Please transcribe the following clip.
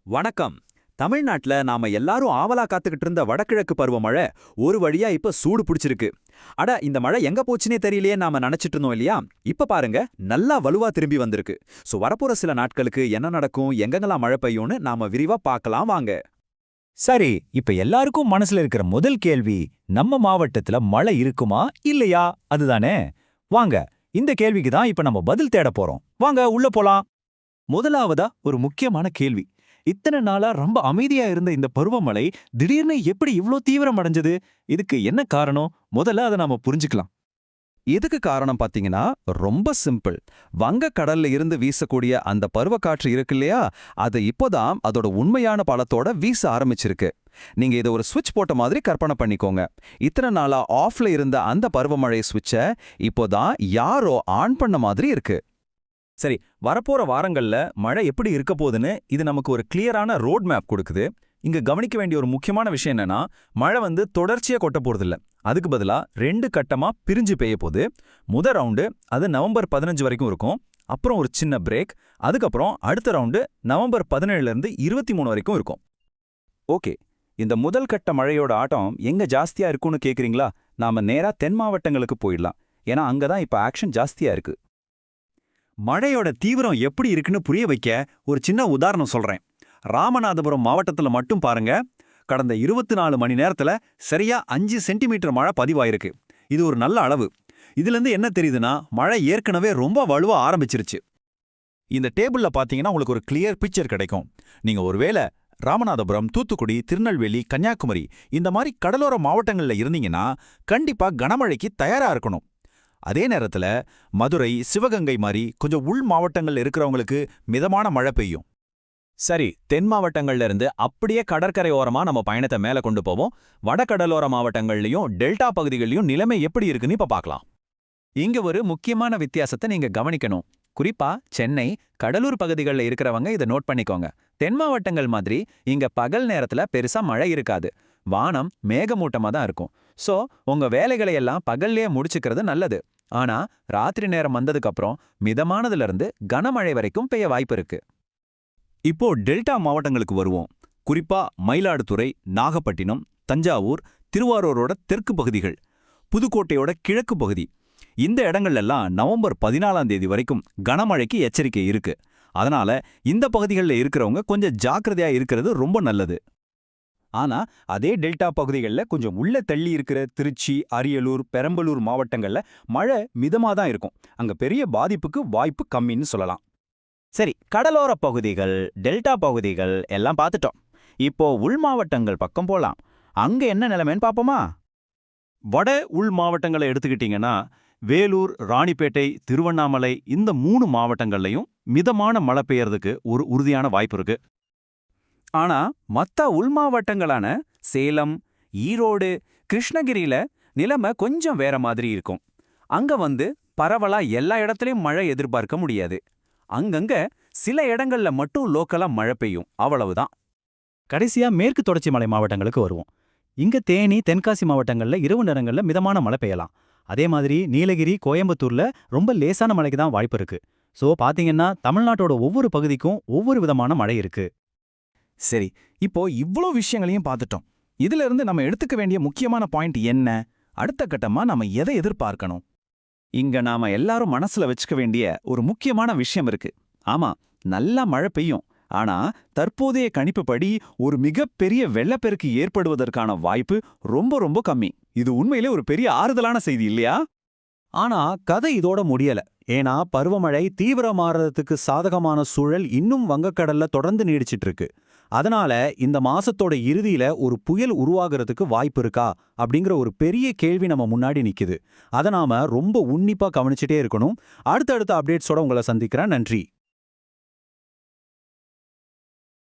வணக்கம். தமிழ்நாட்டுல நாம எல்லாரும் ஆவலா காத்துக்கிட்டு இருந்த வடகிழக்கு பருவமழை ஒரு வழியா இப்ப சூடு பிடிச்சிருக்கு. அட இந்த மழை எங்க போச்சுனே தெரியலையே நாம நினைச்சிட்டு இருந்தோம் இல்லையா? இப்ப பாருங்க, நல்லா வலுவா திரும்பி வந்திருக்கு. வரப்போற சில நாட்களுக்கு என்ன நடக்கும், எங்கெங்கெல்லாம் மழை பெய்யும்னு நாம விரிவா பார்க்கலாம் வாங்க. சரி, இப்ப எல்லாருக்கும் மனசுல இருக்கிற முதல் கேள்வி, நம்ம மாவட்டத்துல மழை இருக்குமா இல்லையா அதுதானே. வாங்க, இந்த கேள்விக்கு தான் இப்ப நம்ம பதில் தேட போறோம். வாங்க உள்ள போலாம். முதலாவதா ஒரு முக்கியமான கேள்வி. இத்தனை நாளா ரொம்ப அமைதியா இருந்த இந்த பருவமழை திடீர்னு எப்படி இவ்ளோ தீவிரம் அடைஞ்சது? இதுக்கு என்ன காரணம்? முதல்ல அதை நாம புரிஞ்சுக்கலாம். இதுக்கு காரணம் பாத்தீங்கன்னா ரொம்ப சிம்பிள். வங்கக்கடல்ல இருந்து வீசக்கூடிய அந்த பருவக்காற்று இருக்கு இல்லையா, அது இப்போதான் அதோட உண்மையான பலத்தோட வீச ஆரம்பிச்சிருக்கு. நீங்க இதை ஒரு ஸ்விட்ச் போட்ட மாதிரி கற்பனை பண்ணிக்கோங்க. இத்தனை நாளா ஆஃப்ல இருந்த அந்த பருவமழை ஸ்விட்சை இப்போதான் யாரோ ஆன் பண்ண மாதிரி இருக்கு. சரி, வரப்போற வாரங்கள்ல மழை எப்படி இருக்க போகுதுன்னு இது நமக்கு ஒரு கிளியரான ரோட் மேப் கொடுக்குது. இங்க கவனிக்க வேண்டிய ஒரு முக்கியமான விஷயம் என்னன்னா, மழை தொடர்ச்சியா கொட்ட போறதில்ல. அதுக்கு பதிலா 2 கட்டமா பிரிஞ்சு பெய்ய போகுது. முதல் ரவுண்டு அது நவம்பர் 15 வரைக்கும் இருக்கும். அப்புறம் ஒரு சின்ன பிரேக். அதுக்கப்புறம் அடுத்த ரவுண்டு நவம்பர் 17ல இருந்து 23 வரைக்கும் இருக்கும். ஓகே, இந்த முதல் கட்ட மழையோட ஆட்டம் எங்க ஜாஸ்தியா இருக்கும்னு கேக்குறீங்களா? நாம நேரா தென் மாவட்டங்களுக்கு போயிடலாம். ஏன்னா அங்கதான் இப்ப ஆக்ஷன் ஜாஸ்தியா இருக்கு. மழையோட தீவிரம் எப்படி இருக்குன்னு புரிய வைக்க ஒரு சின்ன உதாரணம் சொல்றேன். ராமநாதபுரம் மாவட்டத்துல மட்டும் பாருங்க, கடந்த 24 மணி நேரத்துல சரியா 5 சென்டிமீட்டர் மழை பதிவாயிருக்கு. இது ஒரு நல்ல அளவு. இதுலேருந்து என்ன தெரியுதுன்னா, மழை ஏற்கனவே ரொம்ப வலுவா ஆரம்பிச்சிருச்சு. இந்த டேபிள்ல பாத்தீங்கன்னா உங்களுக்கு ஒரு கிளியர் பிக்சர் கிடைக்கும். நீங்க ஒருவேளை ராமநாதபுரம், தூத்துக்குடி, திருநெல்வேலி, கன்னியாகுமரி இந்த மாதிரி கடலோர மாவட்டங்கள்ல இருந்தீங்கன்னா கண்டிப்பா கனமழைக்கு தயாரா இருக்கணும். அதே நேரத்துல மதுரை, சிவகங்கை மாதிரி கொஞ்சம் உள் மாவட்டங்கள் இருக்கிறவங்களுக்கு மிதமான மழை பெய்யும். சரி, தென் மாவட்டங்கள்ல இருந்து அப்படியே கடற்கரை ஓரமா நம்ம பயணத்தை மேல கொண்டு போவோம். வடகடலோர மாவட்டங்கள்லயும் டெல்டா பகுதிகளிலும் நிலைமை எப்படி இருக்குன்னு இப்ப பார்க்கலாம். இங்க ஒரு முக்கியமான வித்தியாசத்தை நீங்க கவனிக்கணும். குறிப்பா சென்னை, கடலூர் பகுதிகளில் இருக்கிறவங்க இதை நோட் பண்ணிக்கோங்க. தென் மாவட்டங்கள் மாதிரி இங்க பகல் நேரத்துல பெருசா மழை இருக்காது. வானம் மேகமூட்டமா தான் இருக்கும். சோ உங்க வேலைகளை எல்லாம் பகல்லையே முடிச்சுக்கிறது நல்லது. ஆனா ராத்திரி நேரம் வந்ததுக்கு அப்புறம் மிதமானதுல இருந்து கனமழை வரைக்கும் பெய்ய வாய்ப்பு இருக்கு. இப்போ டெல்டா மாவட்டங்களுக்கு வருவோம். குறிப்பா மயிலாடுதுறை, நாகப்பட்டினம், தஞ்சாவூர், திருவாரூரோட தெற்கு பகுதிகள், புதுக்கோட்டையோட கிழக்கு பகுதி. இந்த இடங்கள்லாம் நவம்பர் 14ஆம் தேதி வரைக்கும் கனமழைக்கு எச்சரிக்கை இருக்கு. அதனால இந்த பகுதிகளில் இருக்கிறவங்க கொஞ்சம் ஜாக்கிரதையா இருக்கிறது ரொம்ப நல்லது. ஆனா அதே டெல்டா பகுதிகளில் கொஞ்சம் உள்ள தள்ளி இருக்கிற திருச்சி, அரியலூர், பெரம்பலூர் மாவட்டங்கள்ல மழை மிதமா தான் இருக்கும். அங்க பெரிய பாதிப்புக்கு வாய்ப்பு கம்மின்னு சொல்லலாம். சரி, கடலோர பகுதிகள், டெல்டா பகுதிகள் எல்லாம் பார்த்துட்டோம். இப்போ உள் மாவட்டங்கள் பக்கம் போலாம். அங்க என்ன நிலைமைன்னு பாப்போமா? வட உள் மாவட்டங்களை எடுத்துக்கிட்டீங்கன்னா, வேலூர், ராணிப்பேட்டை, திருவண்ணாமலை இந்த 3 மாவட்டங்கள்லையும் மிதமான மழை பெய்யறதுக்கு ஒரு உறுதியான வாய்ப்பு இருக்கு. ஆனா மத்த உள் மாவட்டங்களான சேலம், ஈரோடு, கிருஷ்ணகிரியில நிலைமை கொஞ்சம் வேற மாதிரி இருக்கும். அங்க பரவலா எல்லா இடத்துலயும் மழை எதிர்பார்க்க முடியாது. அங்கங்க சில இடங்கள்ல மட்டும் லோக்கலா மழை பெய்யும், அவ்வளவுதான். கடைசியா மேற்கு தொடர்ச்சி மலை மாவட்டங்களுக்கு வருவோம். இங்க தேனி, தென்காசி மாவட்டங்கள்ல இரவு நேரங்கள்ல மிதமான மழை பெய்யலாம். அதே மாதிரி நீலகிரி, கோயம்புத்தூர்ல ரொம்ப லேசான மழைக்கு தான் வாய்ப்பு இருக்கு. சோ பாத்தீங்கன்னா தமிழ்நாட்டோட ஒவ்வொரு பகுதிக்கும் ஒவ்வொரு விதமான மழை இருக்கு. சரி, இப்போ இவ்ளோ விஷயங்களையும் பார்த்துட்டோம். இதுல இருந்து நம்ம எடுத்துக்க வேண்டிய முக்கியமான பாயிண்ட் என்ன? அடுத்த கட்டமா நாம எதை எதிர்பார்க்கணும்? இங்க நாம எல்லாரும் மனசுல வச்சுக்க வேண்டிய ஒரு முக்கியமான விஷயம் இருக்கு. ஆமா, நல்லா மழை பெய்யும். ஆனா தற்போதைய கணிப்புப்படி ஒரு மிகப்பெரிய வெள்ளப்பெருக்கு ஏற்படுவதற்கான வாய்ப்பு ரொம்ப ரொம்ப கம்மி. இது உண்மையிலே ஒரு பெரிய ஆறுதலான செய்தி இல்லையா? ஆனா கதை இதோட முடியல. ஏன்னா பருவமழை தீவிரமாறதுக்கு சாதகமான சூழல் இன்னும் வங்கக்கடல்ல தொடர்ந்து நீடிச்சிட்டு இருக்கு. அதனால இந்த மாசத்தோட இறுதியில ஒரு புயல் உருவாகிறதுக்கு வாய்ப்பு இருக்கா அப்படிங்கிற ஒரு பெரிய கேள்வி நம்ம முன்னாடி நிக்குது. அதை நாம ரொம்ப உன்னிப்பா கவனிச்சுட்டே இருக்கணும். அடுத்தடுத்த அப்டேட்ஸோட உங்களை சந்திக்கிறேன். நன்றி.